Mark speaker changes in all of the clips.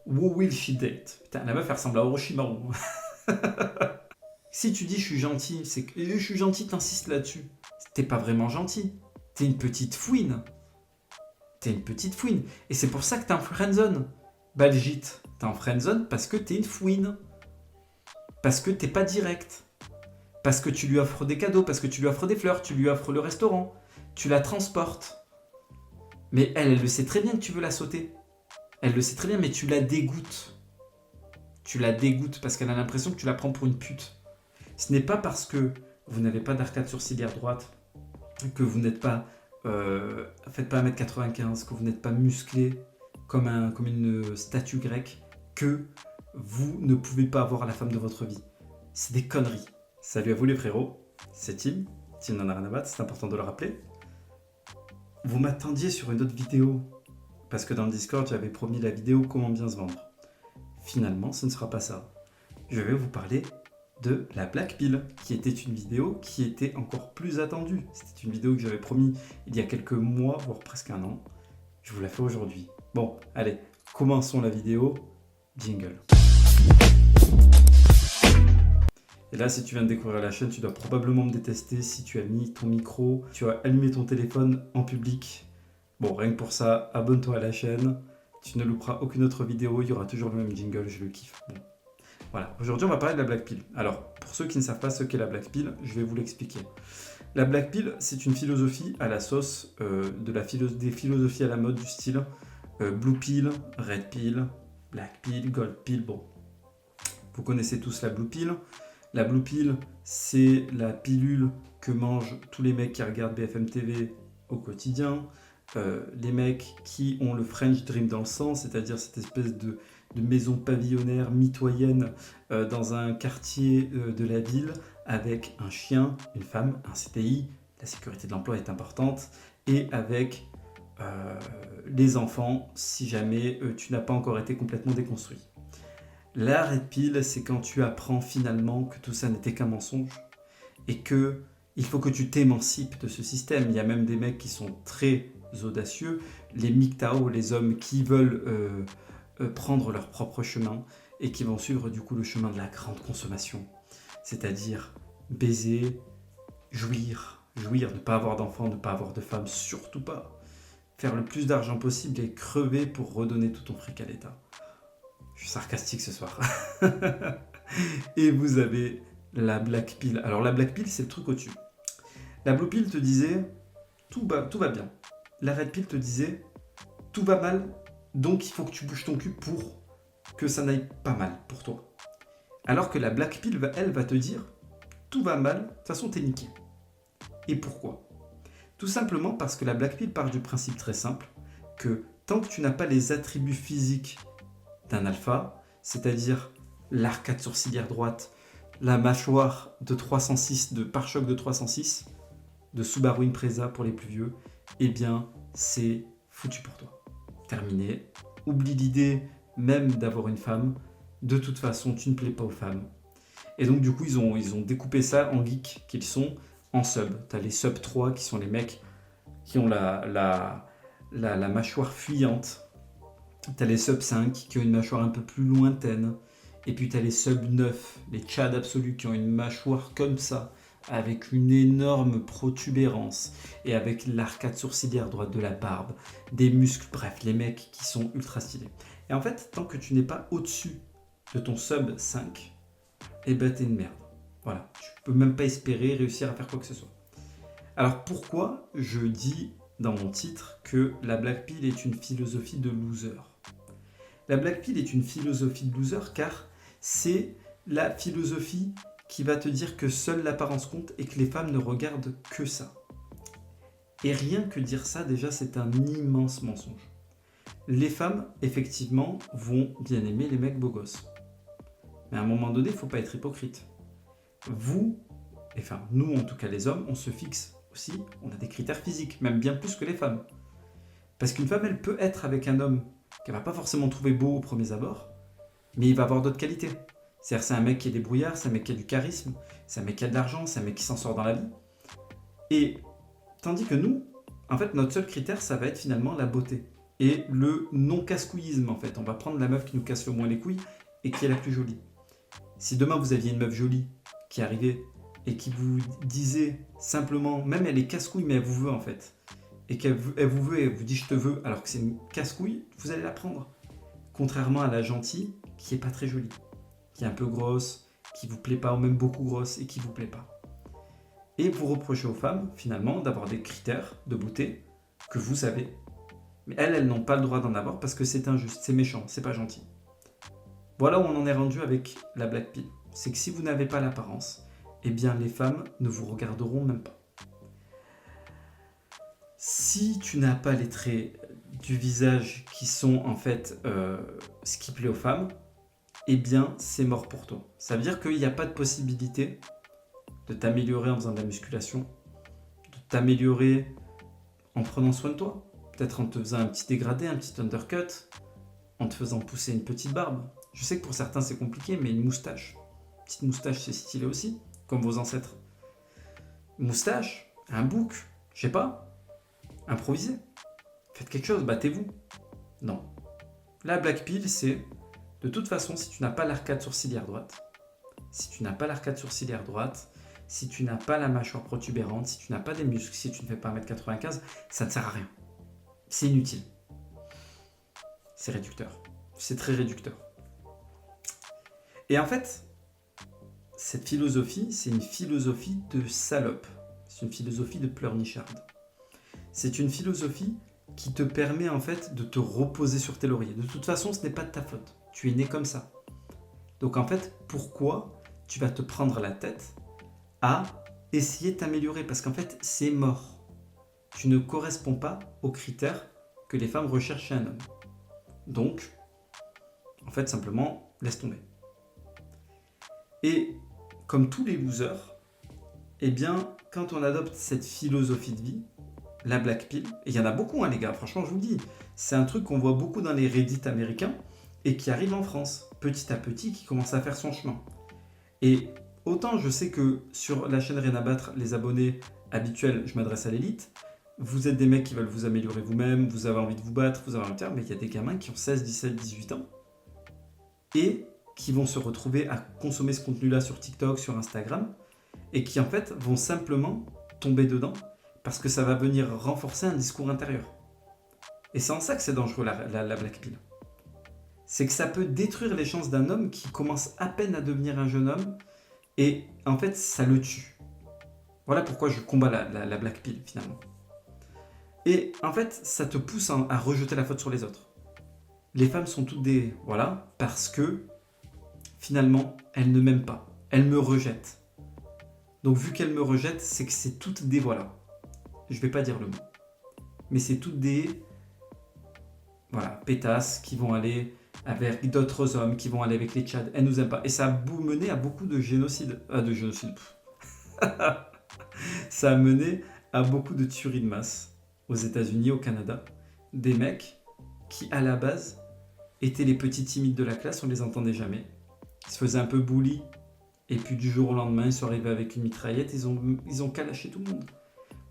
Speaker 1: Who will she date? Putain, la meuf, elle ressemble à Orochimaru. Si tu dis je suis gentil, c'est que je suis gentil, t'insistes là-dessus. T'es pas vraiment gentil. T'es une petite fouine. T'es une petite fouine. Et c'est pour ça que t'es en friendzone. Balgite, t'es en friendzone parce que t'es une fouine. Parce que t'es pas direct. Parce que tu lui offres des cadeaux, parce que tu lui offres des fleurs, tu lui offres le restaurant. Tu la transportes. Mais elle le sait très bien que tu veux la sauter. Elle le sait très bien, mais tu la dégoûtes. Tu la dégoûtes parce qu'elle a l'impression que tu la prends pour une pute. Ce n'est pas parce que vous n'avez pas d'arcade sourcilière droite, que vous n'êtes pas, faites pas 1m95, que vous n'êtes pas musclé comme une statue grecque, que vous ne pouvez pas avoir la femme de votre vie. C'est des conneries. Salut à vous les frérots, c'est Tim. Tim n'en a rien à battre, c'est important de le rappeler. Vous m'attendiez sur une autre vidéo, parce que dans le Discord, j'avais promis la vidéo comment bien se vendre. Finalement, ce ne sera pas ça. Je vais vous parler de la Black Pill, qui était une vidéo qui était encore plus attendue. C'était une vidéo que j'avais promis il y a quelques mois, voire presque un an. Je vous la fais aujourd'hui. Bon, allez, commençons la vidéo. Jingle. Et là, si tu viens de découvrir la chaîne, tu dois probablement me détester si tu as mis ton micro, tu as allumé ton téléphone en public. Bon, rien que pour ça, abonne-toi à la chaîne. Tu ne louperas aucune autre vidéo, il y aura toujours le même jingle, je le kiffe. Bon. Voilà, aujourd'hui on va parler de la Black Pill. Alors, pour ceux qui ne savent pas ce qu'est la Black Pill, je vais vous l'expliquer. La Black Pill, c'est une philosophie à la sauce des philosophies à la mode du style Blue Pill, Red Pill, Black Pill, Gold Pill. Bon, vous connaissez tous la Blue Pill. La Blue Pill, c'est la pilule que mangent tous les mecs qui regardent BFM TV au quotidien. Les mecs qui ont le French Dream dans le sang, c'est-à-dire cette espèce de maison pavillonnaire mitoyenne dans un quartier de la ville avec un chien, une femme, un CDI, la sécurité de l'emploi est importante, et avec les enfants si jamais tu n'as pas encore été complètement déconstruit. La Red Pill, c'est quand tu apprends finalement que tout ça n'était qu'un mensonge et que il faut que tu t'émancipes de ce système. Il y a même des mecs qui sont très audacieux, les MGTOW, les hommes qui veulent prendre leur propre chemin et qui vont suivre du coup le chemin de la grande consommation, c'est-à-dire baiser, jouir, ne pas avoir d'enfants, ne pas avoir de femmes, surtout pas, faire le plus d'argent possible et crever pour redonner tout ton fric à l'État. Je suis sarcastique ce soir. Et vous avez la Black Pill. Alors la Black Pill, c'est le truc au-dessus. La Blue Pill te disait tout va bien. La Red Pill te disait tout va mal, donc il faut que tu bouges ton cul pour que ça n'aille pas mal pour toi. Alors que la Black Pill, elle, va te dire tout va mal, de toute façon t'es niqué. Et pourquoi? Tout simplement parce que la Black Pill part du principe très simple que tant que tu n'as pas les attributs physiques d'un alpha, c'est-à-dire l'arcade sourcilière droite, la mâchoire de 306, de pare-choc de 306, de Subaru Impreza pour les plus vieux, eh bien c'est foutu pour toi. Terminé. Oublie l'idée même d'avoir une femme. De toute façon, tu ne plais pas aux femmes. Et donc du coup, ils ont découpé ça en geeks qu'ils sont en sub. T'as les sub 3 qui sont les mecs qui ont la mâchoire fuyante. T'as les sub 5 qui ont une mâchoire un peu plus lointaine. Et puis t'as les sub 9, les tchads absolus qui ont une mâchoire comme ça, avec une énorme protubérance et avec l'arcade sourcilière droite de la barbe, des muscles, bref, les mecs qui sont ultra stylés. Et en fait, tant que tu n'es pas au-dessus de ton sub 5, eh ben t'es une merde. Voilà, tu peux même pas espérer réussir à faire quoi que ce soit. Alors pourquoi je dis dans mon titre que la Black Pill est une philosophie de loser? La Black Pill est une philosophie de loser car c'est la philosophie qui va te dire que seule l'apparence compte et que les femmes ne regardent que ça. Et rien que dire ça, déjà, c'est un immense mensonge. Les femmes, effectivement, vont bien aimer les mecs beaux gosses. Mais à un moment donné, il ne faut pas être hypocrite. Nous, en tout cas les hommes, on se fixe aussi, on a des critères physiques, même bien plus que les femmes. Parce qu'une femme, elle peut être avec un homme qu'elle ne va pas forcément trouver beau au premier abord, mais il va avoir d'autres qualités. C'est-à-dire c'est un mec qui est débrouillard, c'est un mec qui a du charisme, c'est un mec qui a de l'argent, c'est un mec qui s'en sort dans la vie. Et tandis que nous, en fait, notre seul critère, ça va être finalement la beauté. et le non-casse-couillisme en fait. On va prendre la meuf qui nous casse le moins les couilles et qui est la plus jolie. Si demain vous aviez une meuf jolie qui arrivait et qui vous disait simplement, même elle est casse-couille mais elle vous veut en fait, et qu'elle vous veut et elle vous dit je te veux alors que c'est une casse-couille, vous allez la prendre. Contrairement à la gentille qui est pas très jolie, qui est un peu grosse, qui vous plaît pas ou même beaucoup grosse et qui vous plaît pas. Et vous reprochez aux femmes finalement d'avoir des critères de beauté que vous avez, mais elles n'ont pas le droit d'en avoir parce que c'est injuste, c'est méchant, c'est pas gentil. Voilà où on en est rendu avec la black pill. C'est que si vous n'avez pas l'apparence, eh bien les femmes ne vous regarderont même pas. Si tu n'as pas les traits du visage qui sont en fait ce qui plaît aux femmes, eh bien c'est mort pour toi. Ça veut dire qu'il n'y a pas de possibilité de t'améliorer en faisant de la musculation, de t'améliorer en prenant soin de toi, peut-être en te faisant un petit dégradé, un petit undercut, en te faisant pousser une petite barbe. Je sais que pour certains c'est compliqué, mais une moustache, petite moustache c'est stylé aussi, comme vos ancêtres. Une moustache, un bouc, je sais pas, improvisez. Faites quelque chose, battez-vous. Non. La black pill, c'est de toute façon, si tu n'as pas l'arcade sourcilière droite, si tu n'as pas la mâchoire protubérante, si tu n'as pas des muscles, si tu ne fais pas 1m95, ça ne sert à rien. C'est inutile. C'est réducteur. C'est très réducteur. Et en fait, cette philosophie, c'est une philosophie de salope. C'est une philosophie de pleurnicharde. C'est une philosophie qui te permet en fait de te reposer sur tes lauriers. De toute façon, ce n'est pas de ta faute. Tu es né comme ça. Donc en fait, pourquoi tu vas te prendre la tête à essayer de t'améliorer? Parce qu'en fait, c'est mort. Tu ne corresponds pas aux critères que les femmes recherchent chez un homme. Donc, en fait, simplement, laisse tomber. Et comme tous les losers, eh bien, quand on adopte cette philosophie de vie, la black pill, et il y en a beaucoup, hein, les gars, franchement, je vous le dis, c'est un truc qu'on voit beaucoup dans les Reddit américains et qui arrive en France, petit à petit, qui commence à faire son chemin. Et autant je sais que sur la chaîne Rien à battre, les abonnés habituels, je m'adresse à l'élite, vous êtes des mecs qui veulent vous améliorer vous-même, vous avez envie de vous battre, vous avez envie de faire, mais il y a des gamins qui ont 16, 17, 18 ans et qui vont se retrouver à consommer ce contenu-là sur TikTok, sur Instagram, et qui en fait vont simplement tomber dedans parce que ça va venir renforcer un discours intérieur. Et c'est en ça que c'est dangereux la black pill. C'est que ça peut détruire les chances d'un homme qui commence à peine à devenir un jeune homme et en fait ça le tue. Voilà pourquoi je combats la black pill finalement. Et en fait ça te pousse à rejeter la faute sur les autres. Les femmes sont toutes des... Voilà, parce que finalement elles ne m'aiment pas. Elles me rejettent. Donc vu qu'elles me rejettent, c'est que c'est toutes des... Voilà. Je vais pas dire le mot. Mais c'est toutes des... Voilà, pétasses qui vont aller avec d'autres hommes, qui vont aller avec les Tchad. Elles nous aiment pas. Et ça a mené à beaucoup de génocides. Ça a mené à beaucoup de tueries de masse aux États-Unis, au Canada. Des mecs qui, à la base, étaient les petits timides de la classe, on les entendait jamais. Ils se faisaient un peu bully. Et puis du jour au lendemain, ils sont arrivés avec une mitraillette, ils ont calaché tout le monde.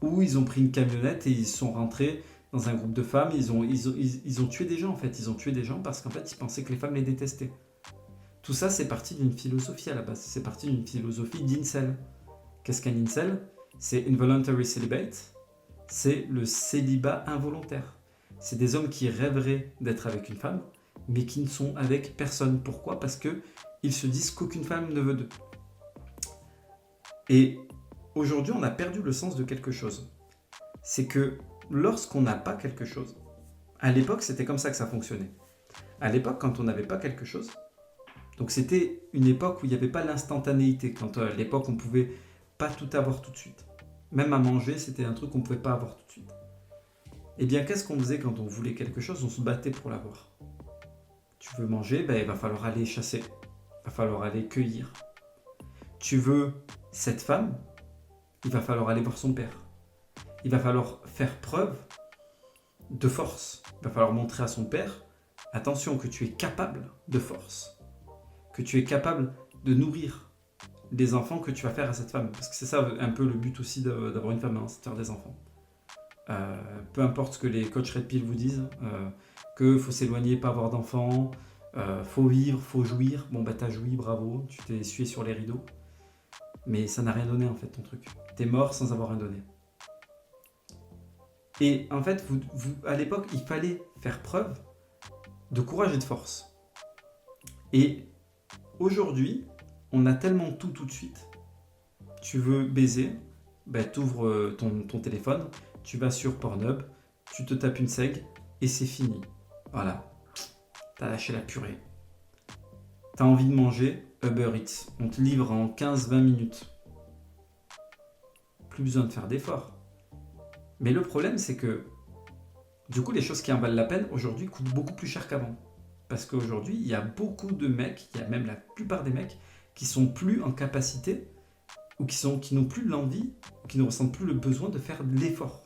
Speaker 1: Ou ils ont pris une camionnette et ils sont rentrés dans un groupe de femmes, ils ont tué des gens en fait. Ils ont tué des gens parce qu'en fait, ils pensaient que les femmes les détestaient. Tout ça, c'est parti d'une philosophie à la base. C'est parti d'une philosophie d'incel. Qu'est-ce qu'un incel? C'est involuntary celibate. C'est le célibat involontaire. C'est des hommes qui rêveraient d'être avec une femme, mais qui ne sont avec personne. Pourquoi? Parce qu'ils se disent qu'aucune femme ne veut d'eux. Et aujourd'hui, on a perdu le sens de quelque chose. C'est que lorsqu'on n'a pas quelque chose, à l'époque, c'était comme ça que ça fonctionnait. À l'époque, quand on n'avait pas quelque chose, donc c'était une époque où il n'y avait pas l'instantanéité. Quand à l'époque, on ne pouvait pas tout avoir tout de suite. Même à manger, c'était un truc qu'on ne pouvait pas avoir tout de suite. Eh bien, qu'est-ce qu'on faisait quand on voulait quelque chose? On se battait pour l'avoir. Tu veux manger? Il va falloir aller chasser. Il va falloir aller cueillir. Tu veux cette femme? Il va falloir aller voir son père. Il va falloir faire preuve de force. Il va falloir montrer à son père, attention, que tu es capable de force. Que tu es capable de nourrir les enfants que tu vas faire à cette femme. Parce que c'est ça un peu le but aussi d'avoir une femme, hein, c'est de faire des enfants. peu importe ce que les coachs Red Pill vous disent, qu'il faut s'éloigner, pas avoir d'enfants, faut vivre, faut jouir. Bon bah t'as joui, bravo, tu t'es essuyé sur les rideaux. Mais ça n'a rien donné en fait ton truc. T'es mort sans avoir rien donné. Et en fait, à l'époque, il fallait faire preuve de courage et de force. Et aujourd'hui, on a tellement tout de suite. Tu veux baiser, bah, tu ouvres ton téléphone, tu vas sur Pornhub, tu te tapes une seg et c'est fini. Voilà, t'as lâché la purée. T'as envie de manger, Uber Eats, on te livre en 15-20 minutes. Plus besoin de faire d'efforts. Mais le problème, c'est que du coup, les choses qui en valent la peine aujourd'hui coûtent beaucoup plus cher qu'avant. Parce qu'aujourd'hui, il y a beaucoup de mecs, il y a même la plupart des mecs qui sont plus en capacité ou qui n'ont plus l'envie, ou qui ne ressentent plus le besoin de faire de l'effort.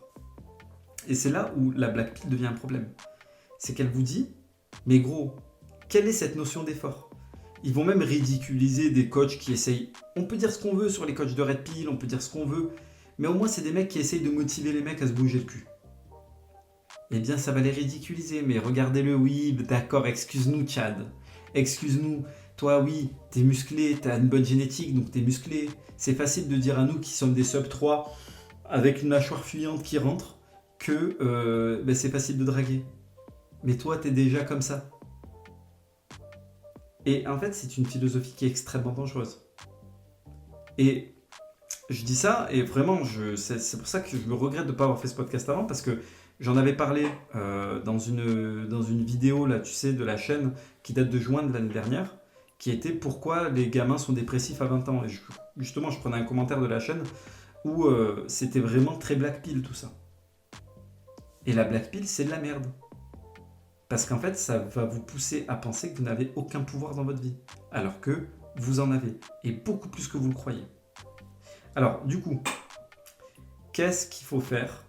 Speaker 1: Et c'est là où la Black Pill devient un problème. C'est qu'elle vous dit, mais gros, quelle est cette notion d'effort ? Ils vont même ridiculiser des coachs qui essayent. On peut dire ce qu'on veut sur les coachs de Red Pill, on peut dire ce qu'on veut, mais au moins c'est des mecs qui essayent de motiver les mecs à se bouger le cul. Eh bien ça va les ridiculiser, mais regardez-le, oui, d'accord, excuse-nous Chad, excuse-nous, toi oui, t'es musclé, t'as une bonne génétique, donc t'es musclé. C'est facile de dire à nous qui sommes des sub 3 avec une mâchoire fuyante qui rentre que c'est facile de draguer. Mais toi t'es déjà comme ça. Et en fait c'est une philosophie qui est extrêmement dangereuse. Et je dis ça, et vraiment, c'est pour ça que je me regrette de ne pas avoir fait ce podcast avant, parce que j'en avais parlé dans une vidéo, là, tu sais, de la chaîne qui date de juin de l'année dernière, qui était pourquoi les gamins sont dépressifs à 20 ans. Et justement, je prenais un commentaire de la chaîne où c'était vraiment très Black Pill tout ça. Et la Black Pill, c'est de la merde. Parce qu'en fait, ça va vous pousser à penser que vous n'avez aucun pouvoir dans votre vie, alors que vous en avez, et beaucoup plus que vous le croyez. Alors, du coup, qu'est-ce qu'il faut faire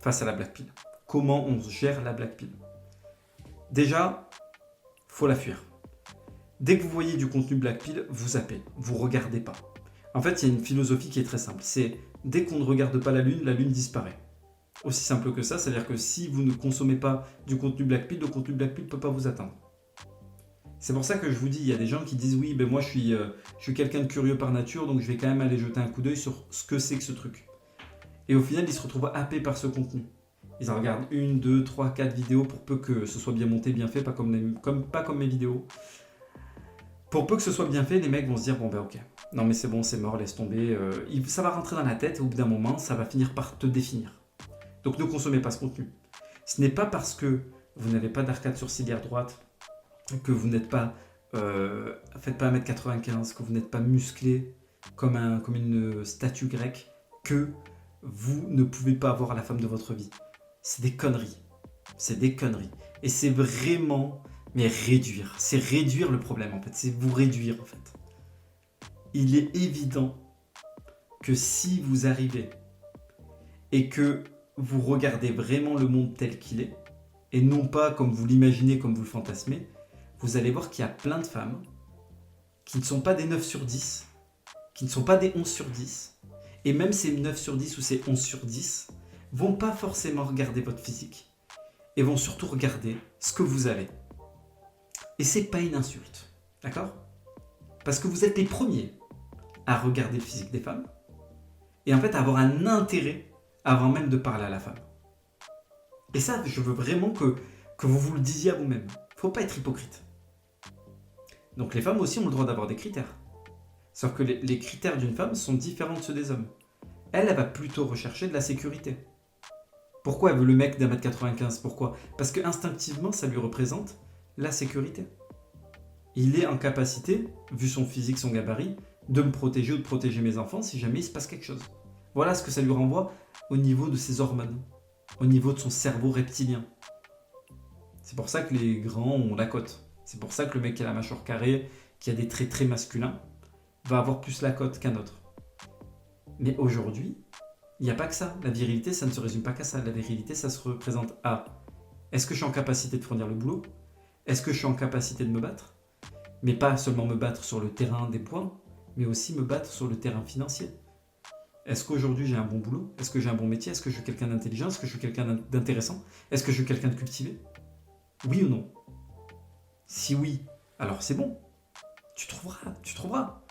Speaker 1: face à la Black Pill ? Comment on gère la Black Pill ? Déjà, faut la fuir. Dès que vous voyez du contenu Black Pill, vous zappez, vous regardez pas. En fait, il y a une philosophie qui est très simple. C'est dès qu'on ne regarde pas la lune disparaît. Aussi simple que ça, c'est-à-dire que si vous ne consommez pas du contenu Black Pill, le contenu Black Pill ne peut pas vous atteindre. C'est pour ça que je vous dis, il y a des gens qui disent oui, ben moi je suis quelqu'un de curieux par nature, donc je vais quand même aller jeter un coup d'œil sur ce que c'est que ce truc. Et au final, ils se retrouvent happés par ce contenu. Ils en regardent 1, 2, 3, 4 vidéos pour peu que ce soit bien monté, bien fait, pas comme mes vidéos. Pour peu que ce soit bien fait, les mecs vont se dire bon ben ok, non mais c'est bon, c'est mort, laisse tomber. Ça va rentrer dans la tête et au bout d'un moment, ça va finir par te définir. Donc ne consommez pas ce contenu. Ce n'est pas parce que vous n'avez pas d'arcade sourcilière droite, que vous n'êtes pas, faites pas 1m95, que vous n'êtes pas musclé comme une statue grecque, que vous ne pouvez pas avoir la femme de votre vie. C'est des conneries. C'est des conneries. Et c'est vraiment, mais réduire. C'est réduire le problème en fait. C'est vous réduire en fait. Il est évident que si vous arrivez et que vous regardez vraiment le monde tel qu'il est, et non pas comme vous l'imaginez, comme vous le fantasmez, vous allez voir qu'il y a plein de femmes qui ne sont pas des 9 sur 10, qui ne sont pas des 11 sur 10, et même ces 9 sur 10 ou ces 11 sur 10 vont pas forcément regarder votre physique, et vont surtout regarder ce que vous avez. Et c'est pas une insulte, d'accord ? Parce que vous êtes les premiers à regarder le physique des femmes, et en fait à avoir un intérêt avant même de parler à la femme. Et ça, je veux vraiment que vous le disiez à vous-même. Faut pas être hypocrite. Donc les femmes aussi ont le droit d'avoir des critères. Sauf que les critères d'une femme sont différents de ceux des hommes. Elle va plutôt rechercher de la sécurité. Pourquoi elle veut le mec d'1m95 ? Pourquoi ? Parce que instinctivement, ça lui représente la sécurité. Il est en capacité, vu son physique, son gabarit, de me protéger ou de protéger mes enfants si jamais il se passe quelque chose. Voilà ce que ça lui renvoie au niveau de ses hormones, au niveau de son cerveau reptilien. C'est pour ça que les grands ont la cote. C'est pour ça que le mec qui a la mâchoire carrée, qui a des traits très masculins, va avoir plus la cote qu'un autre. Mais aujourd'hui, il n'y a pas que ça. La virilité, ça ne se résume pas qu'à ça. La virilité, ça se représente à est-ce que je suis en capacité de fournir le boulot ? Est-ce que je suis en capacité de me battre ? Mais pas seulement me battre sur le terrain des points, mais aussi me battre sur le terrain financier. Est-ce qu'aujourd'hui j'ai un bon boulot? Est-ce que j'ai un bon métier? Est-ce que je suis quelqu'un d'intelligent? Est-ce que je suis quelqu'un d'intéressant? Est-ce que je suis quelqu'un de cultivé? Oui ou non? Si oui, alors c'est bon. Tu trouveras.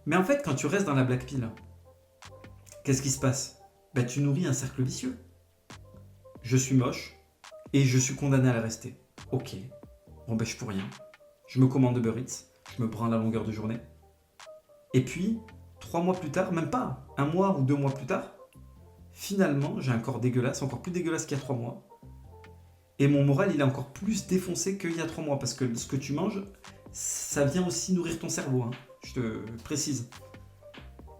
Speaker 1: Mais en fait, quand tu restes dans la black pill, qu'est-ce qui se passe? Tu nourris un cercle vicieux. Je suis moche et je suis condamné à le rester. Ok, bon je fous rien. Je me commande Uber Eats, je me branle à longueur de journée. Et puis, 3 mois plus tard, même pas, 1 mois ou 2 mois plus tard, finalement, j'ai un corps dégueulasse, encore plus dégueulasse qu'il y a 3 mois. Et mon moral, il est encore plus défoncé qu'il y a 3 mois. Parce que ce que tu manges, ça vient aussi nourrir ton cerveau, hein, je te précise.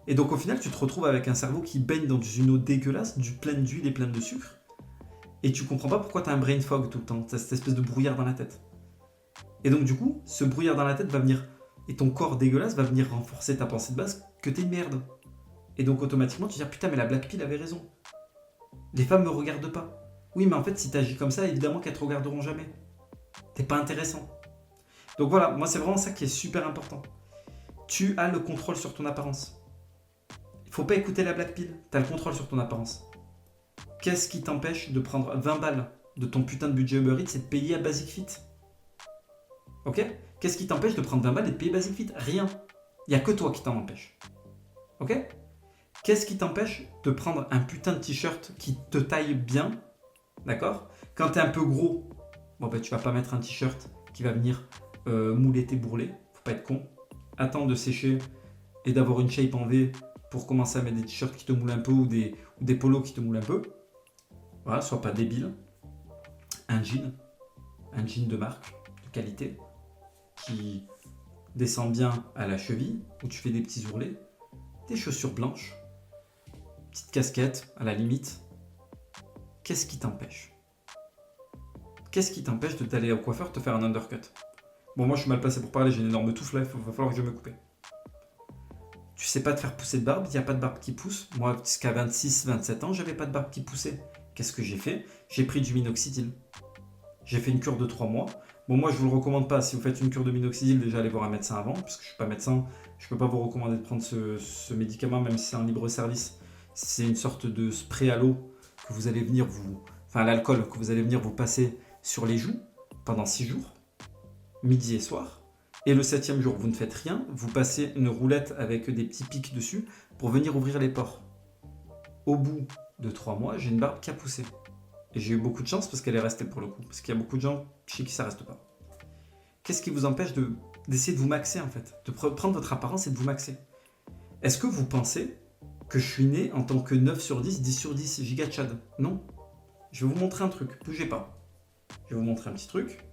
Speaker 1: Et donc au final, tu te retrouves avec un cerveau qui baigne dans une eau dégueulasse, pleine d'huile et pleine de sucre. Et tu comprends pas pourquoi tu as un brain fog tout le temps, tu as cette espèce de brouillard dans la tête. Et donc du coup, ce brouillard dans la tête va venir, et ton corps dégueulasse va venir renforcer ta pensée de base que t'es une merde. Et donc automatiquement, tu te dis putain, mais la black pill avait raison. Les femmes me regardent pas. Oui, mais en fait, si t'agis comme ça, évidemment qu'elles te regarderont jamais. T'es pas intéressant. Donc voilà, moi c'est vraiment ça qui est super important. Tu as le contrôle sur ton apparence. Il faut pas écouter la black pill, t'as le contrôle sur ton apparence. Qu'est-ce qui t'empêche de prendre 20 balles de ton putain de budget Uber Eats et de payer à Basic Fit? Ok? Qu'est-ce qui t'empêche de prendre 20 balles et de payer Basic Fit? Rien. Il n'y a que toi qui t'en empêche. Ok? Qu'est-ce qui t'empêche de prendre un putain de t-shirt qui te taille bien? D'accord? Quand t'es un peu gros, tu vas pas mettre un t-shirt qui va venir mouler tes bourrelets. Faut pas être con. Attends de sécher et d'avoir une shape en V pour commencer à mettre des t-shirts qui te moulent un peu ou des polos qui te moulent un peu. Voilà, sois pas débile. Un jean de marque, de qualité, qui descend bien à la cheville, où tu fais des petits ourlets, des chaussures blanches, petite casquette à la limite. Qu'est-ce qui t'empêche? Qu'est-ce qui t'empêche de t'aller au coiffeur te faire un undercut? Bon, moi je suis mal placé pour parler, j'ai une énorme touffe là, il va falloir que je me coupe. Tu sais pas te faire pousser de barbe, il n'y a pas de barbe qui pousse. Moi, jusqu'à 26-27 ans, j'avais pas de barbe qui poussait. Qu'est-ce que j'ai fait? J'ai pris du minoxidil. J'ai fait une cure de 3 mois. Bon, moi, je vous le recommande pas. Si vous faites une cure de minoxidil, déjà, allez voir un médecin avant, parce que je suis pas médecin. Je peux pas vous recommander de prendre ce médicament, même si c'est en libre service. C'est une sorte de spray à l'eau que vous allez venir l'alcool que vous allez venir vous passer sur les joues pendant 6 jours, midi et soir. Et le 7e jour, vous ne faites rien, vous passez une roulette avec des petits pics dessus pour venir ouvrir les pores. Au bout de 3 mois, j'ai une barbe qui a poussé. Et j'ai eu beaucoup de chance parce qu'elle est restée pour le coup. Parce qu'il y a beaucoup de gens chez qui ça reste pas. Qu'est-ce qui vous empêche d'essayer de vous maxer en fait? De prendre votre apparence et de vous maxer? Est-ce que vous pensez que je suis né en tant que 9 sur 10, 10 sur 10 giga de Chad? Non. Je vais vous montrer un truc, bougez pas. Je vais vous montrer un petit truc.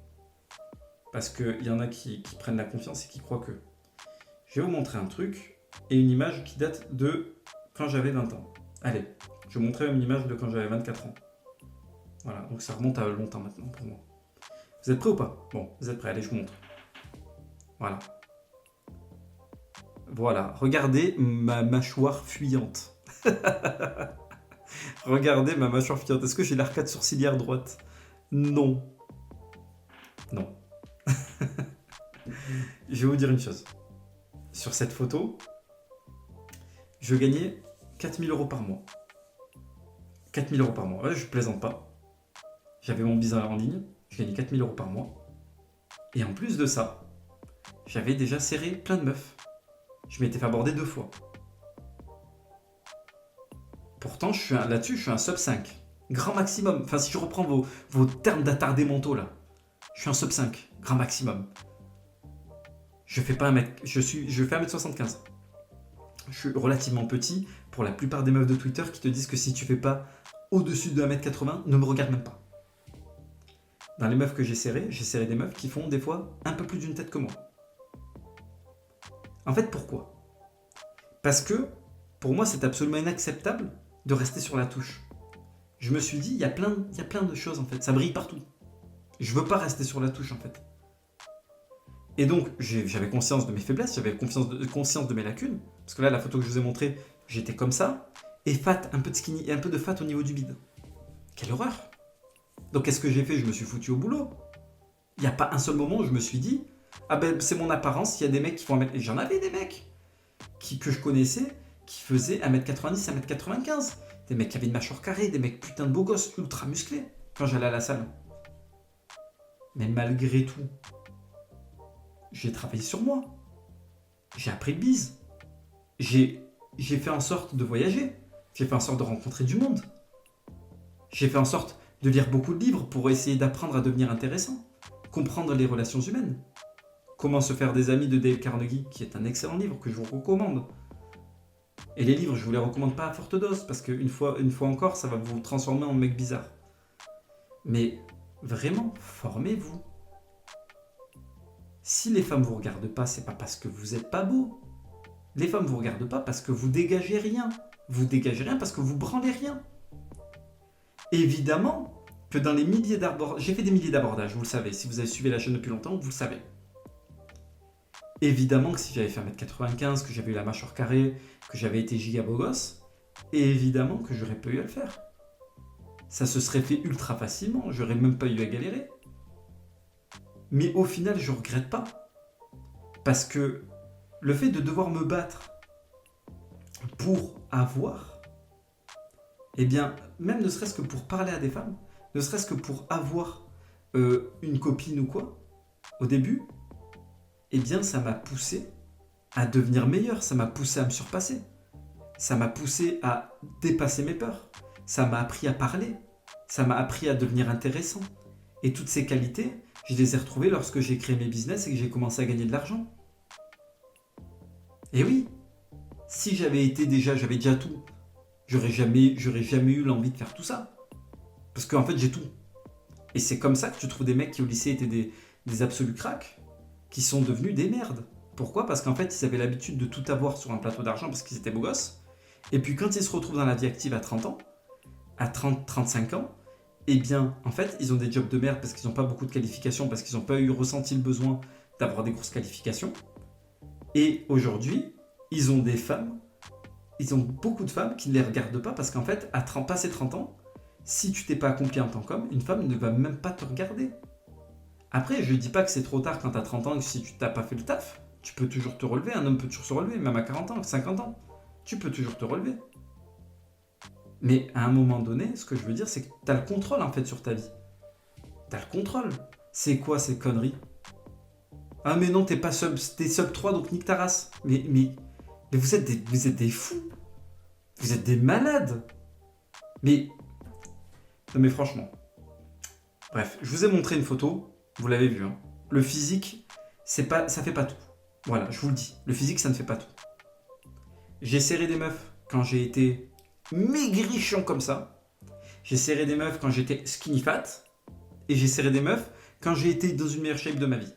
Speaker 1: Parce qu'il y en a qui prennent la confiance et qui croient que. Je vais vous montrer un truc et une image qui date de quand j'avais 20 ans. Allez, je vais vous montrer une image de quand j'avais 24 ans. Voilà, donc ça remonte à longtemps maintenant pour moi. Vous êtes prêts ou pas? Bon, vous êtes prêts, allez, je vous montre. Voilà. Voilà, regardez ma mâchoire fuyante. Regardez ma mâchoire fuyante. Est-ce que j'ai l'arcade sourcilière droite? Non. Non. Je vais vous dire une chose. Sur cette photo, je gagnais 4 000 € par mois. 4 000 € par mois. Ouais, je plaisante pas. J'avais mon business en ligne. Je gagnais 4 000 € par mois. Et en plus de ça, j'avais déjà serré plein de meufs. Je m'étais fait aborder 2 fois. Pourtant, là-dessus, je suis un sub 5. Grand maximum. Enfin, si je reprends vos termes d'attardé mentaux là, je suis un sub 5. Grand maximum. Je fais 1m75. Je suis relativement petit pour la plupart des meufs de Twitter qui te disent que si tu fais pas au-dessus de 1m80, ne me regarde même pas. Dans les meufs que j'ai serrées des meufs qui font des fois un peu plus d'une tête que moi. En fait, pourquoi? Parce que pour moi, c'est absolument inacceptable de rester sur la touche. Je me suis dit, il y a plein de choses en fait, ça brille partout. Je veux pas rester sur la touche en fait. Et donc, j'avais conscience de mes faiblesses, j'avais conscience de mes lacunes. Parce que là, la photo que je vous ai montrée, j'étais comme ça. Et fat, un peu de skinny et un peu de fat au niveau du bide. Quelle horreur! Donc, qu'est-ce que j'ai fait? Je me suis foutu au boulot. Il n'y a pas un seul moment où je me suis dit, ah ben, c'est mon apparence, il y a des mecs qui font un mètre. Et j'en avais des mecs que je connaissais qui faisaient 1m90, 1m95. Des mecs qui avaient une mâchoire carrée, des mecs putain de beaux gosses, ultra musclés, quand j'allais à la salle. Mais malgré tout, j'ai travaillé sur moi. J'ai appris le bise. J'ai fait en sorte de voyager. J'ai fait en sorte de rencontrer du monde. J'ai fait en sorte de lire beaucoup de livres pour essayer d'apprendre à devenir intéressant. Comprendre les relations humaines. Comment se faire des amis de Dale Carnegie, qui est un excellent livre que je vous recommande. Et les livres, je ne vous les recommande pas à forte dose, parce qu'une fois encore, ça va vous transformer en mec bizarre. Mais vraiment, formez-vous. Si les femmes ne vous regardent pas, c'est pas parce que vous n'êtes pas beau. Les femmes ne vous regardent pas parce que vous dégagez rien. Vous dégagez rien parce que vous branlez rien. Évidemment que dans les milliers d'abordages, j'ai fait des milliers d'abordages, vous le savez. Si vous avez suivi la chaîne depuis longtemps, vous le savez. Évidemment que si j'avais fait 1m95, que j'avais eu la mâchoire carrée, que j'avais été giga beau gosse, évidemment que j'aurais pas eu à le faire. Ça se serait fait ultra facilement, j'aurais même pas eu à galérer. Mais au final, je regrette pas. Parce que le fait de devoir me battre pour avoir, eh bien, même ne serait-ce que pour parler à des femmes, ne serait-ce que pour avoir une copine ou quoi, au début, eh bien, ça m'a poussé à devenir meilleur, ça m'a poussé à me surpasser, ça m'a poussé à dépasser mes peurs, ça m'a appris à parler, ça m'a appris à devenir intéressant. Et toutes ces qualités, je les ai retrouvées lorsque j'ai créé mes business et que j'ai commencé à gagner de l'argent. Et oui, si j'avais déjà tout, j'aurais jamais eu l'envie de faire tout ça. Parce qu'en fait, j'ai tout. Et c'est comme ça que tu trouves des mecs qui au lycée étaient des absolus cracks, qui sont devenus des merdes. Pourquoi ? Parce qu'en fait, ils avaient l'habitude de tout avoir sur un plateau d'argent parce qu'ils étaient beaux gosses. Et puis quand ils se retrouvent dans la vie active à 30 ans, à 30, 35 ans, eh bien, en fait, ils ont des jobs de merde parce qu'ils n'ont pas beaucoup de qualifications, parce qu'ils n'ont pas ressenti le besoin d'avoir des grosses qualifications. Et aujourd'hui, ils ont beaucoup de femmes qui ne les regardent pas parce qu'en fait, passé 30 ans, si tu t'es pas accompli en tant qu'homme, une femme ne va même pas te regarder. Après, je ne dis pas que c'est trop tard quand tu as 30 ans et que si tu n'as pas fait le taf, tu peux toujours te relever. Un homme peut toujours se relever, même à 40 ans, 50 ans. Tu peux toujours te relever. Mais à un moment donné, ce que je veux dire, c'est que tu as le contrôle en fait sur ta vie. Tu as le contrôle. C'est quoi ces conneries ? Ah mais non, t'es sub 3, donc nique ta race. Mais vous êtes des fous. Vous êtes des malades. Mais... Non mais franchement. Bref, je vous ai montré une photo. Vous l'avez vu, hein. Le physique, ça fait pas tout. Voilà, je vous le dis. Le physique, ça ne fait pas tout. J'ai serré des meufs quand j'ai été maigrichon comme ça. J'ai serré des meufs quand j'étais skinny fat. Et j'ai serré des meufs quand j'ai été dans une meilleure shape de ma vie.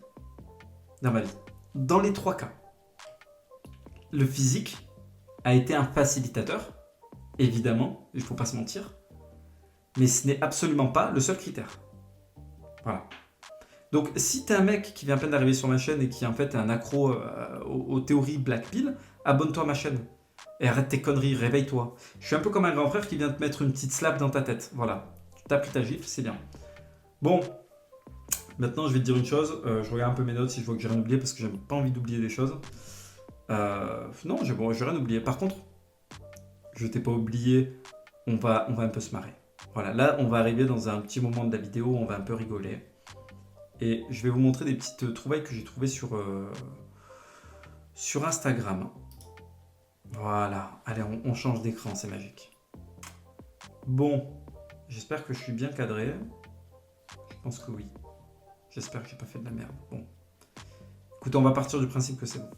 Speaker 1: Dans ma vie. Dans les 3 cas. Le physique a été un facilitateur. Évidemment, il ne faut pas se mentir. Mais ce n'est absolument pas le seul critère. Voilà. Donc, si t'es un mec qui vient à peine d'arriver sur ma chaîne et qui en fait est un accro aux théories Black Pill, abonne-toi à ma chaîne. Et arrête tes conneries, réveille-toi. Je suis un peu comme un grand frère qui vient te mettre une petite slap dans ta tête. Voilà. Tu t'as pris ta gifle, c'est bien. Bon. Maintenant, je vais te dire une chose. Je regarde un peu mes notes si je vois que j'ai rien oublié parce que j'ai pas envie d'oublier des choses. Non, j'ai rien oublié. Par contre, je t'ai pas oublié. On va un peu se marrer. Voilà. Là, on va arriver dans un petit moment de la vidéo où on va un peu rigoler. Et je vais vous montrer des petites trouvailles que j'ai trouvées sur Instagram. Voilà. Allez, on change d'écran, c'est magique. Bon, j'espère que je suis bien cadré. Je pense que oui. J'espère que j'ai pas fait de la merde. Bon. Écoute, on va partir du principe que c'est bon.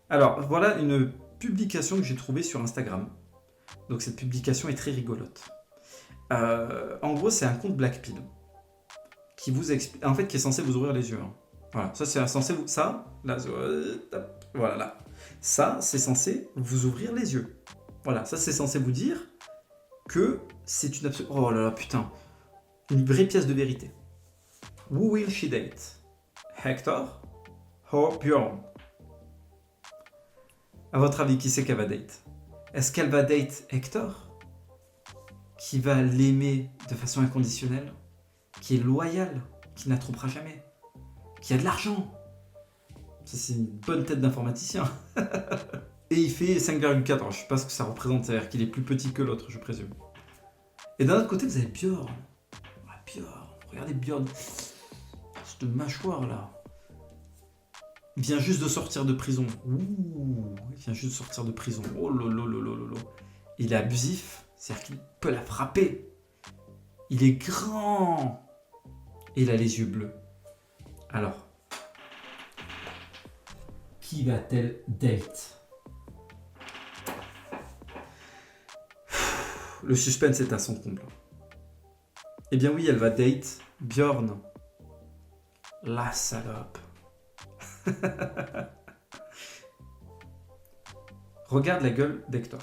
Speaker 1: Alors, voilà une publication que j'ai trouvée sur Instagram. Donc cette publication est très rigolote. En gros, c'est un compte Black Pill. Qui vous explique, en fait, qui est censé vous ouvrir les yeux. Hein. Voilà, ça c'est censé vous, ça, là, voilà, là, ça c'est censé vous ouvrir les yeux. Voilà, ça c'est censé vous dire que c'est une absolue, oh là là, putain, une vraie pièce de vérité. Who will she date? Hector or Bjorn? À votre avis, qui c'est qu'elle va date? Est-ce qu'elle va date Hector, qui va l'aimer de façon inconditionnelle? Qui est loyal, qui ne la trompera jamais, qui a de l'argent. Ça, c'est une bonne tête d'informaticien. Et il fait 5,4. Alors, je sais pas ce que ça représente, c'est-à-dire qu'il est plus petit que l'autre, je présume. Et d'un autre côté, vous avez Bjorn. Ah, Bjorn, regardez Bjorn. Cette mâchoire là. Il vient juste de sortir de prison. Ouh, il vient juste de sortir de prison. Oh lolo lolo lolo. Il est abusif, c'est-à-dire qu'il peut la frapper. Il est grand. Et il a les yeux bleus. Alors, qui va-t-elle date? Le suspense est à son comble. Eh bien oui, elle va date Bjorn. La salope. Regarde la gueule d'Hector.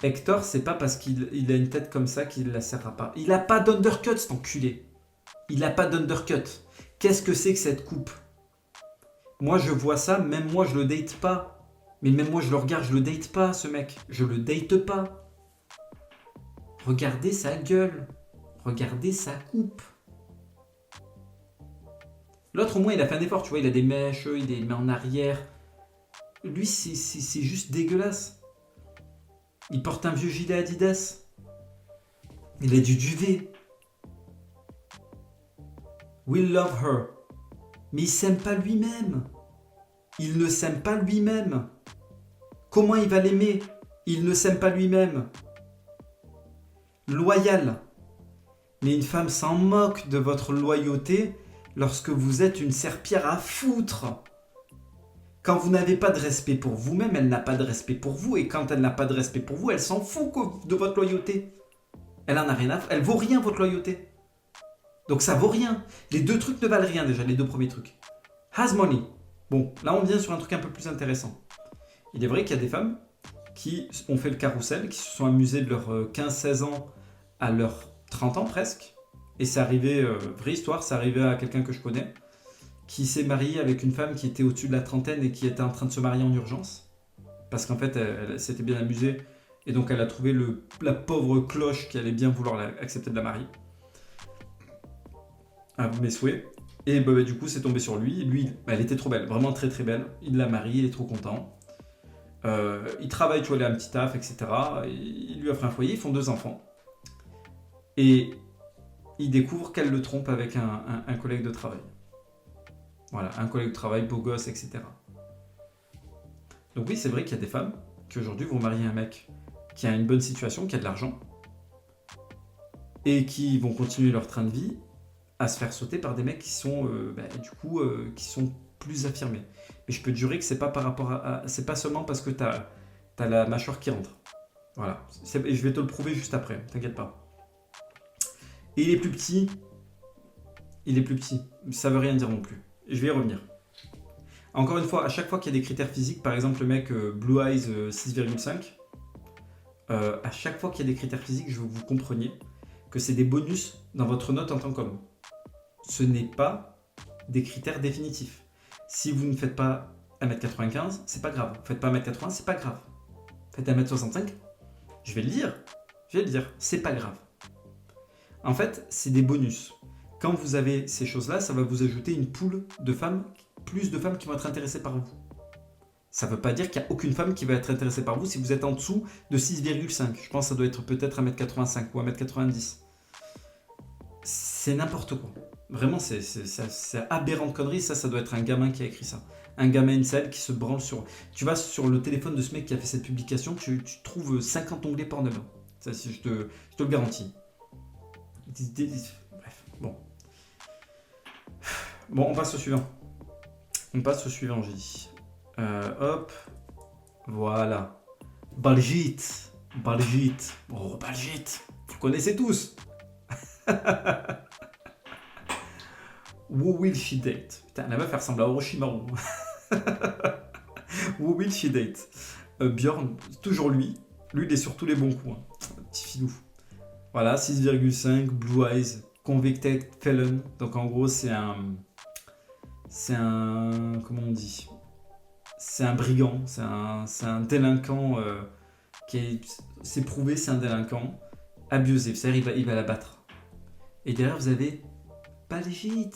Speaker 1: Hector, c'est pas parce qu'il a une tête comme ça qu'il la serrera pas. Il a pas d'undercut, cet enculé. Il a pas d'undercut. Qu'est-ce que c'est que cette coupe? Moi, je vois ça, même moi, je le date pas. Mais même moi, je le regarde, je le date pas, ce mec. Je le date pas. Regardez sa gueule. Regardez sa coupe. L'autre, au moins, il a fait un effort, tu vois, il a des mèches, il les met en arrière. Lui, c'est juste dégueulasse. Il porte un vieux gilet Adidas. Il a du duvet. We love her. Mais il s'aime pas lui-même. Il ne s'aime pas lui-même. Comment il va l'aimer? Il ne s'aime pas lui-même. Loyal. Mais une femme s'en moque de votre loyauté lorsque vous êtes une serpillère à foutre. Quand vous n'avez pas de respect pour vous-même, elle n'a pas de respect pour vous. Et quand elle n'a pas de respect pour vous, elle s'en fout de votre loyauté. Elle en a rien à foutre. Elle vaut rien, votre loyauté. Donc ça vaut rien. Les deux trucs ne valent rien déjà, les deux premiers trucs. Has money. Bon, là on vient sur un truc un peu plus intéressant. Il est vrai qu'il y a des femmes qui ont fait le carrousel, qui se sont amusées de leurs 15-16 ans à leurs 30 ans presque. Et c'est arrivé, vraie histoire, c'est arrivé à quelqu'un que je connais, qui s'est marié avec une femme qui était au-dessus de la trentaine et qui était en train de se marier en urgence. Parce qu'en fait, elle s'était bien amusée. Et donc elle a trouvé la pauvre cloche qui allait bien vouloir accepter de la marier. À mes souhaits. Et du coup, c'est tombé sur lui. Lui, elle était trop belle, vraiment très très belle. Il l'a mariée, il est trop content. Il travaille, tu vois, il a un petit taf, etc. Et il lui offre un foyer, ils font 2 enfants. Et il découvre qu'elle le trompe avec un collègue de travail. Voilà, un collègue de travail, beau gosse, etc. Donc oui, c'est vrai qu'il y a des femmes qui aujourd'hui vont marier un mec qui a une bonne situation, qui a de l'argent, et qui vont continuer leur train de vie à se faire sauter par des mecs qui sont, qui sont plus affirmés. Mais je peux te jurer que c'est pas par rapport c'est pas seulement parce que t'as la mâchoire qui rentre. Voilà. Et je vais te le prouver juste après, t'inquiète pas. Et il est plus petit. Il est plus petit. Ça veut rien dire non plus. Et je vais y revenir. Encore une fois, à chaque fois qu'il y a des critères physiques, par exemple le mec Blue Eyes 6,5, à chaque fois qu'il y a des critères physiques, je veux que vous compreniez que c'est des bonus dans votre note en tant qu'homme. Ce n'est pas des critères définitifs. Si vous ne faites pas 1m95, c'est pas grave. Vous ne faites pas 1m80, c'est pas grave. Faites 1m65, je vais le dire, c'est pas grave. En fait, c'est des bonus. Quand vous avez ces choses-là, ça va vous ajouter une pool de femmes, plus de femmes qui vont être intéressées par vous. Ça ne veut pas dire qu'il n'y a aucune femme qui va être intéressée par vous si vous êtes en dessous de 6,5. Je pense que ça doit être peut-être 1m85 ou 1m90. C'est n'importe quoi. Vraiment, c'est aberrant de conneries. Ça doit être un gamin qui a écrit ça. Un gamin incel qui se branle sur... Tu vas sur le téléphone de ce mec qui a fait cette publication, tu trouves 50 onglets Pornhub. Ça, je te le garantis. Bref, bon. Bon, on passe au suivant. J'ai dit. Hop. Voilà. Baljeet. Oh, Baljeet. Vous connaissez tous. Who will she date? Putain, la meuf, elle ressemble à Orochimaru. Who will she date? Bjorn, toujours lui. Lui, il est sur tous les bons coups. Hein. Petit filou. Voilà, 6,5, Blue Eyes, Convicted Felon. Donc en gros, c'est un... Comment on dit? C'est un brigand, c'est un délinquant c'est prouvé, c'est un délinquant abusé. C'est-à-dire, il va la battre. Et derrière, vous avez Baljeet.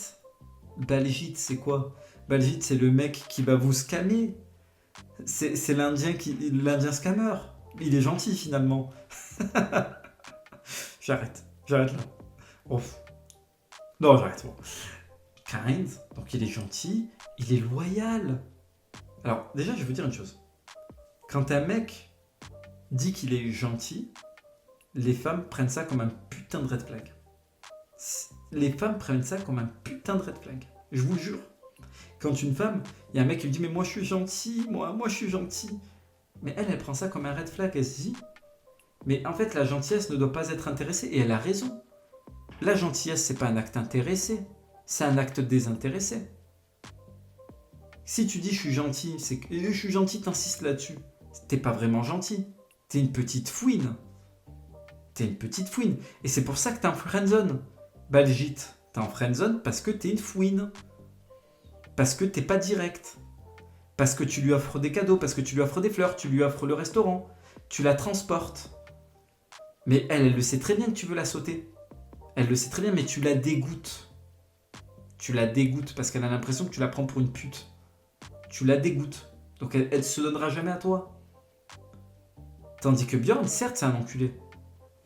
Speaker 1: Baljeet, c'est quoi? Baljeet, c'est le mec qui va vous scammer. C'est l'Indien scammer. Il est gentil finalement. J'arrête là. Ouf. Non, j'arrête. Bon. Kind, donc il est gentil, il est loyal. Alors, déjà, je vais vous dire une chose. Quand un mec dit qu'il est gentil, les femmes prennent ça comme un putain de red flag. Les femmes prennent ça comme un putain de red flag. Je vous jure. Quand une femme, il y a un mec qui lui dit mais moi je suis gentil, moi je suis gentil. Mais elle prend ça comme un red flag. Elle se dit mais en fait la gentillesse ne doit pas être intéressée. Et elle a raison. La gentillesse c'est pas un acte intéressé, c'est un acte désintéressé. Si tu dis je suis gentil, c'est que je suis gentil, t'insistes là-dessus. T'es pas vraiment gentil. T'es une petite fouine. Et c'est pour ça que t'es en friendzone. Balgite, t'es en friendzone parce que t'es une fouine. Parce que t'es pas direct. Parce que tu lui offres des cadeaux, parce que tu lui offres des fleurs, tu lui offres le restaurant. Tu la transportes. Mais elle le sait très bien que tu veux la sauter. Elle le sait très bien, mais tu la dégoûtes. Tu la dégoûtes parce qu'elle a l'impression que tu la prends pour une pute. Tu la dégoûtes. Donc elle se donnera jamais à toi. Tandis que Björn, certes, c'est un enculé.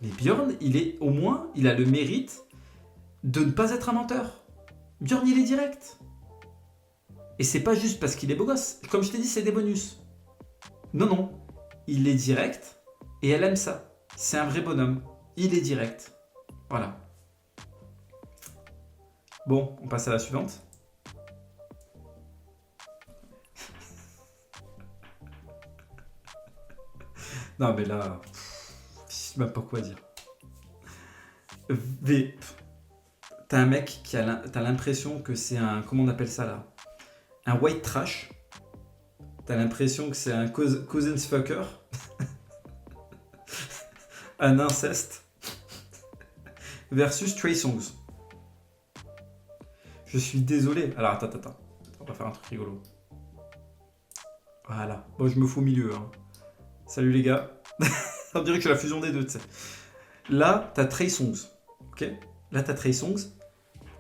Speaker 1: Mais Björn, au moins, il a le mérite de ne pas être un menteur. Björn, il est direct. Et c'est pas juste parce qu'il est beau gosse. Comme je t'ai dit, c'est des bonus. Non. Il est direct et elle aime ça. C'est un vrai bonhomme. Il est direct. Voilà. Bon, on passe à la suivante. Non, mais là, je sais même pas quoi dire. T'as un mec t'as l'impression que c'est un, comment on appelle ça là, un white trash. T'as l'impression que c'est un cousin's fucker, un inceste, versus Trey Songz. Je suis désolé. Alors attends. On va faire un truc rigolo. Voilà. Bon, je me fous au milieu. Hein. Salut les gars. On dirait que c'est la fusion des deux, tu sais. Là, t'as Trey Songz. Ok. Là, t'as Trey Songz.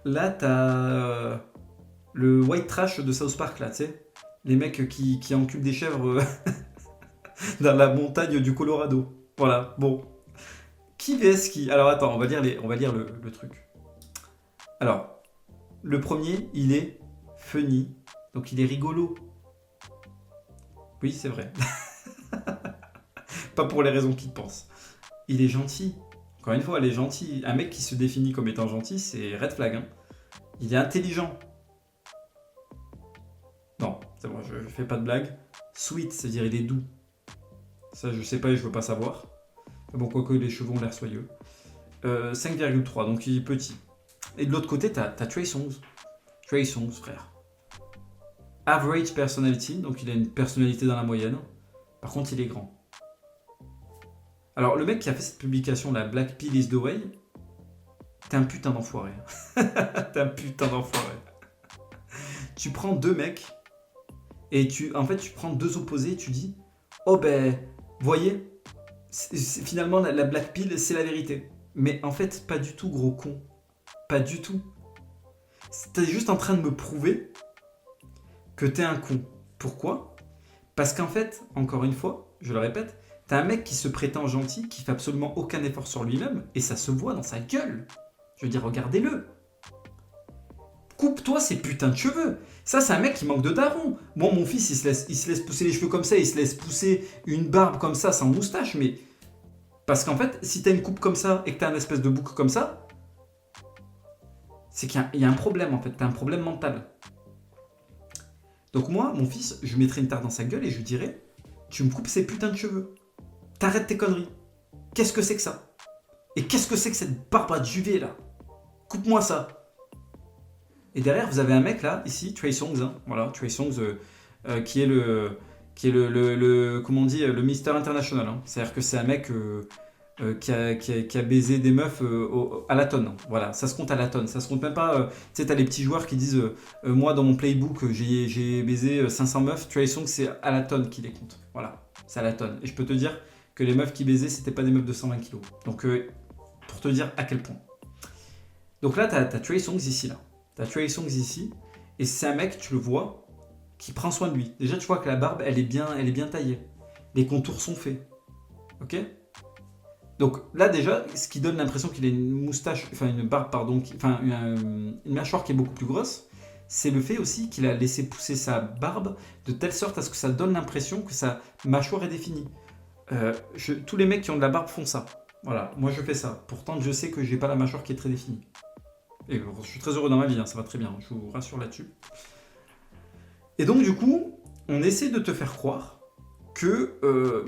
Speaker 1: Là, t'as le white trash de South Park, là, tu sais. Les mecs qui encubent des chèvres dans la montagne du Colorado. Voilà, bon. Qui vs qui? Alors attends, on va lire le truc. Alors, le premier, il est funny. Donc il est rigolo. Oui, c'est vrai. Pas pour les raisons qu'il pense. Il est gentil. Encore une fois, il est gentil. Un mec qui se définit comme étant gentil, c'est red flag. Hein. Il est intelligent. Non, c'est bon, je fais pas de blague. Sweet, c'est-à-dire il est doux. Ça, je sais pas et je veux pas savoir. Mais bon, quoique les cheveux ont l'air soyeux. 5,3, donc il est petit. Et de l'autre côté, t'as Trey Songz. Trey Songz, frère. Average personality, donc il a une personnalité dans la moyenne. Par contre, il est grand. Alors, le mec qui a fait cette publication, la Black Pill is the way, t'es un putain d'enfoiré. T'es un putain d'enfoiré. Tu prends deux mecs, et tu prends deux opposés, et tu dis, oh ben, voyez, finalement, la Black Pill, c'est la vérité. Mais en fait, pas du tout, gros con. Pas du tout. T'es juste en train de me prouver que t'es un con. Pourquoi ? Parce qu'en fait, encore une fois, je le répète, t'as un mec qui se prétend gentil, qui fait absolument aucun effort sur lui-même, et ça se voit dans sa gueule. Je veux dire, regardez-le. Coupe-toi ces putains de cheveux. Ça, c'est un mec qui manque de daron. Moi, mon fils, il se laisse pousser les cheveux comme ça, il se laisse pousser une barbe comme ça, sans moustache, mais... Parce qu'en fait, si t'as une coupe comme ça, et que t'as une espèce de boucle comme ça, c'est qu'il y a un problème, en fait. T'as un problème mental. Donc moi, mon fils, je mettrais une tarte dans sa gueule et je lui dirais, tu me coupes ces putains de cheveux. T'arrêtes tes conneries. Qu'est-ce que c'est que ça ? Et qu'est-ce que c'est que cette barbe à duvet là ? Coupe-moi ça. Et derrière, vous avez un mec là, ici, Trey Songz, hein, voilà, Trey Songz, qui est le comment on dit, le Mister International. Hein. C'est-à-dire que c'est un mec qui a baisé des meufs à la tonne. Voilà, ça se compte à la tonne. Ça se compte même pas. Tu sais, t'as les petits joueurs qui disent moi dans mon playbook j'ai baisé 500 meufs. Trey Songz, c'est à la tonne qui les compte. Voilà, c'est à la tonne. Et je peux te dire que les meufs qui baisaient, c'était pas des meufs de 120 kilos. Donc pour te dire à quel point. Donc là, t'as Trey Songz ici là. T'as Trey Songz ici, et c'est un mec, tu le vois, qui prend soin de lui. Déjà, tu vois que la barbe, elle est bien taillée. Les contours sont faits. Ok ? Donc là, déjà, ce qui donne l'impression qu'il a une moustache, enfin une barbe, pardon, une mâchoire qui est beaucoup plus grosse, c'est le fait aussi qu'il a laissé pousser sa barbe de telle sorte à ce que ça donne l'impression que sa mâchoire est définie. Tous les mecs qui ont de la barbe font ça. Voilà, moi je fais ça. Pourtant, je sais que j'ai pas la mâchoire qui est très définie. Et je suis très heureux dans ma vie, hein, ça va très bien, je vous rassure là-dessus. Et donc, du coup, on essaie de te faire croire que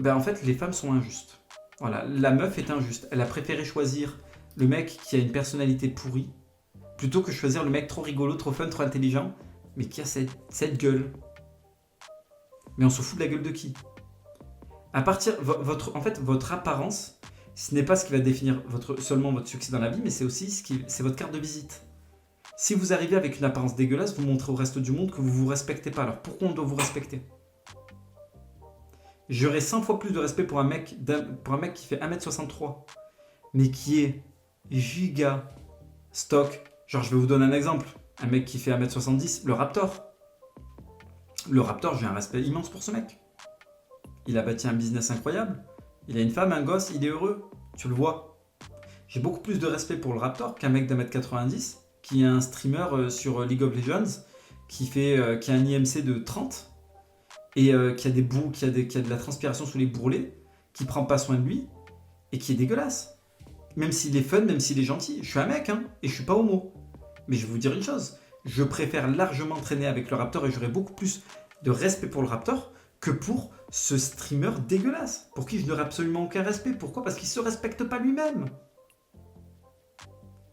Speaker 1: en fait, les femmes sont injustes. Voilà, la meuf est injuste. Elle a préféré choisir le mec qui a une personnalité pourrie plutôt que choisir le mec trop rigolo, trop fun, trop intelligent, mais qui a cette gueule. Mais on se fout de la gueule de qui ? En fait, votre apparence, ce n'est pas ce qui va définir seulement votre succès dans la vie, mais c'est aussi c'est votre carte de visite. Si vous arrivez avec une apparence dégueulasse, vous montrez au reste du monde que vous ne vous respectez pas. Alors pourquoi on doit vous respecter ? J'aurais 100 fois plus de respect pour un mec qui fait 1m63, mais qui est giga stock. Genre, je vais vous donner un exemple. Un mec qui fait 1m70, le Raptor. Le Raptor, j'ai un respect immense pour ce mec. Il a bâti un business incroyable. Il a une femme, un gosse, il est heureux. Tu le vois. J'ai beaucoup plus de respect pour le Raptor qu'un mec d'1m90 qui est un streamer sur League of Legends qui a un IMC de 30 et qui a de la transpiration sous les bourrelets, qui prend pas soin de lui et qui est dégueulasse. Même s'il est fun, même s'il est gentil. Je suis un mec, hein, et je suis pas homo. Mais je vais vous dire une chose, je préfère largement traîner avec le Raptor et j'aurai beaucoup plus de respect pour le Raptor que pour ce streamer dégueulasse, pour qui je n'aurai absolument aucun respect. Pourquoi ? Parce qu'il se respecte pas lui-même.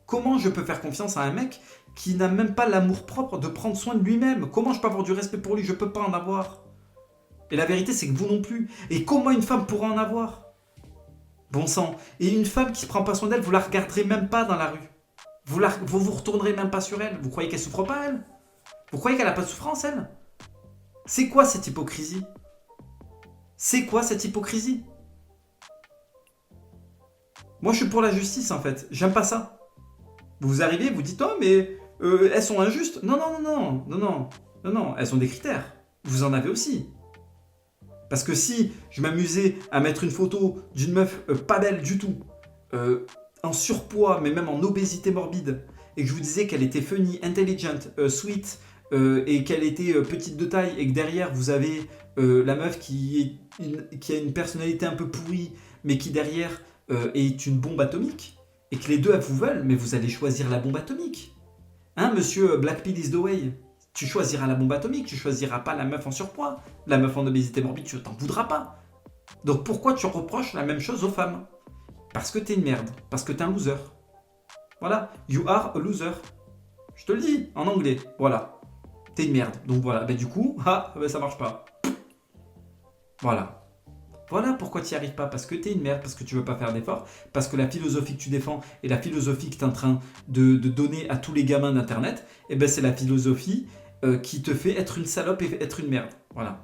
Speaker 1: Comment je peux faire confiance à un mec qui n'a même pas l'amour-propre de prendre soin de lui-même ? Comment je peux avoir du respect pour lui ? Je peux pas en avoir. Et la vérité, c'est que vous non plus. Et comment une femme pourra en avoir ? Bon sang. Et une femme qui ne prend pas soin d'elle, vous la regarderez même pas dans la rue. Vous retournerez même pas sur elle. Vous croyez qu'elle souffre pas, elle ? Vous croyez qu'elle a pas de souffrance, elle ? C'est quoi cette hypocrisie ? C'est quoi cette hypocrisie ? Moi, je suis pour la justice, en fait. J'aime pas ça. Vous arrivez, vous dites, oh, mais elles sont injustes. Non, elles ont des critères. Vous en avez aussi. Parce que si je m'amusais à mettre une photo d'une meuf pas belle du tout, en surpoids, mais même en obésité morbide, et que je vous disais qu'elle était funny, intelligent, sweet, et qu'elle était petite de taille, et que derrière vous avez la meuf qui a une personnalité un peu pourrie, mais qui derrière est une bombe atomique, et que les deux elles vous veulent, mais vous allez choisir la bombe atomique. Hein, monsieur Black Pill is the way. Tu choisiras la bombe atomique, tu choisiras pas la meuf en surpoids, la meuf en obésité morbide, tu t'en voudras pas. Donc pourquoi tu reproches la même chose aux femmes ? Parce que t'es une merde, parce que t'es un loser. Voilà, you are a loser. Je te le dis en anglais, voilà. T'es une merde, donc voilà. Du coup, ça marche pas. Voilà. Voilà pourquoi tu n'y arrives pas, parce que t'es une merde, parce que tu veux pas faire d'efforts, parce que la philosophie que tu défends et la philosophie que tu es en train de donner à tous les gamins d'internet, c'est la philosophie qui te fait être une salope et être une merde. Voilà.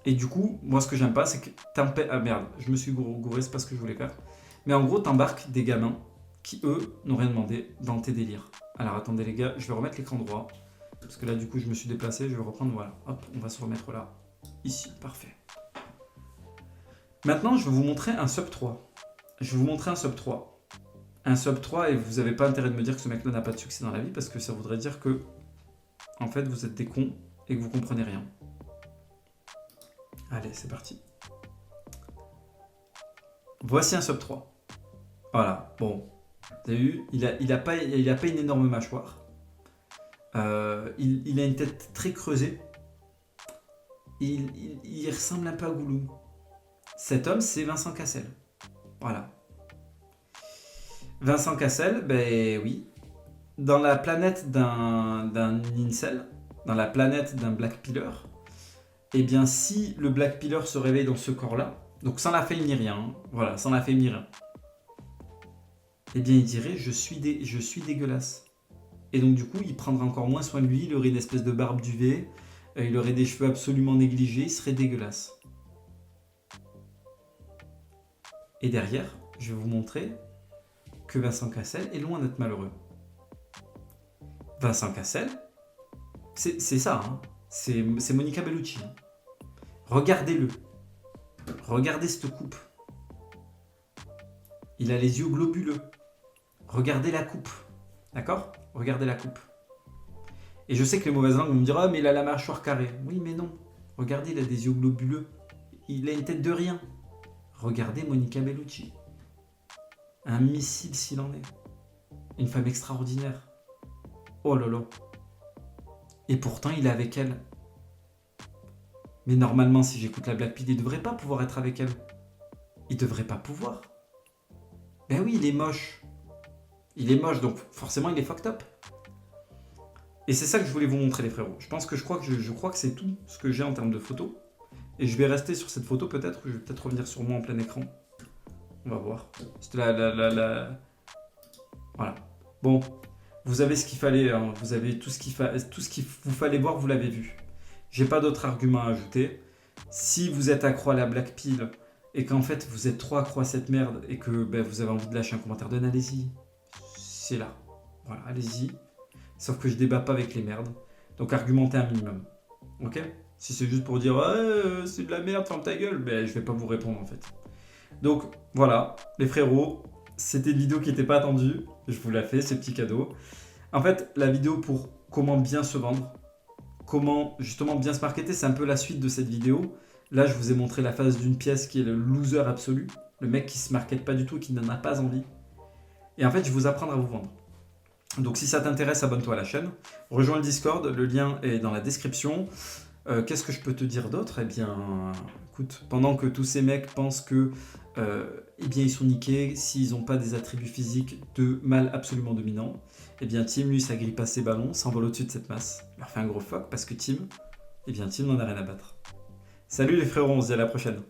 Speaker 1: Et du coup, moi ce que j'aime pas, c'est que merde, je me suis gouré, c'est pas ce que je voulais faire. Mais en gros, t'embarques des gamins qui, eux, n'ont rien demandé dans tes délires. Alors attendez les gars, je vais remettre l'écran droit. Parce que là, du coup, je me suis déplacé, je vais reprendre, voilà. Hop, on va se remettre là. Ici, parfait. Maintenant, je vais vous montrer un sub 3. Un sub 3, et vous n'avez pas intérêt de me dire que ce mec-là n'a pas de succès dans la vie, parce que ça voudrait dire que, en fait, vous êtes des cons et que vous comprenez rien. Allez, c'est parti. Voici un sub 3. Voilà, bon. Vous avez vu, il a pas une énorme mâchoire. Il a une tête très creusée. Il ressemble un peu à Gollum. Cet homme, c'est Vincent Cassel. Voilà. Vincent Cassel, oui. Dans la planète d'un incel, dans la planète d'un Black Pillar, si le Black Pillar se réveille dans ce corps-là, donc sans la fame ni rien, voilà, sans la fame ni rien, il dirait je suis dégueulasse. Et donc du coup, il prendra encore moins soin de lui, il aurait une espèce de barbe duvet, il aurait des cheveux absolument négligés, il serait dégueulasse. Et derrière, je vais vous montrer que Vincent Cassel est loin d'être malheureux. Vincent Cassel, c'est ça, hein. C'est Monica Bellucci. Hein. Regardez-le. Regardez cette coupe. Il a les yeux globuleux. Regardez la coupe. D'accord? Regardez la coupe. Et je sais que les mauvaises langues vont me dire « Ah, mais il a la mâchoire carrée. » Oui, mais non. Regardez, il a des yeux globuleux. Il a une tête de rien. Regardez Monica Bellucci. Un missile s'il en est. Une femme extraordinaire. Oh là là. Et pourtant, il est avec elle. Mais normalement, si j'écoute la Black Pill, il ne devrait pas pouvoir être avec elle. Il devrait pas pouvoir. Ben oui, il est moche. Il est moche, donc forcément, il est fucked up. Et c'est ça que je voulais vous montrer, les frérots. Je crois que c'est tout ce que j'ai en termes de photos. Et je vais rester sur cette photo peut-être. Je vais peut-être revenir sur moi en plein écran. On va voir. C'était Voilà. Bon, vous avez ce qu'il fallait. Hein. Vous avez tout ce qu'il vous fallait voir, vous l'avez vu. J'ai pas d'autres arguments à ajouter. Si vous êtes accro à la Black Pill et qu'en fait vous êtes trop accro à cette merde et que vous avez envie de lâcher un commentaire, allez-y. C'est là. Voilà, allez-y. Sauf que je débat pas avec les merdes. Donc argumentez un minimum. Ok? Si c'est juste pour dire c'est de la merde, ferme ta gueule, je vais pas vous répondre en fait. Donc voilà, les frérots, c'était une vidéo qui n'était pas attendue. Je vous la fais, ce petit cadeau. En fait, la vidéo pour comment bien se vendre, comment justement bien se marketer, c'est un peu la suite de cette vidéo. Là, je vous ai montré la phase d'une pièce qui est le loser absolu, le mec qui se markete pas du tout, qui n'en a pas envie. Et en fait, je vais vous apprendre à vous vendre. Donc si ça t'intéresse, abonne-toi à la chaîne. Rejoins le Discord, le lien est dans la description. Qu'est-ce que je peux te dire d'autre? Eh bien, écoute, pendant que tous ces mecs pensent que ils sont niqués, s'ils n'ont pas des attributs physiques de mâle absolument dominant, eh bien Tim, lui, s'agrippe pas ses ballons, s'envole au-dessus de cette masse, leur fait un gros fuck parce que Tim n'en a rien à battre. Salut les frérots, on se dit à la prochaine.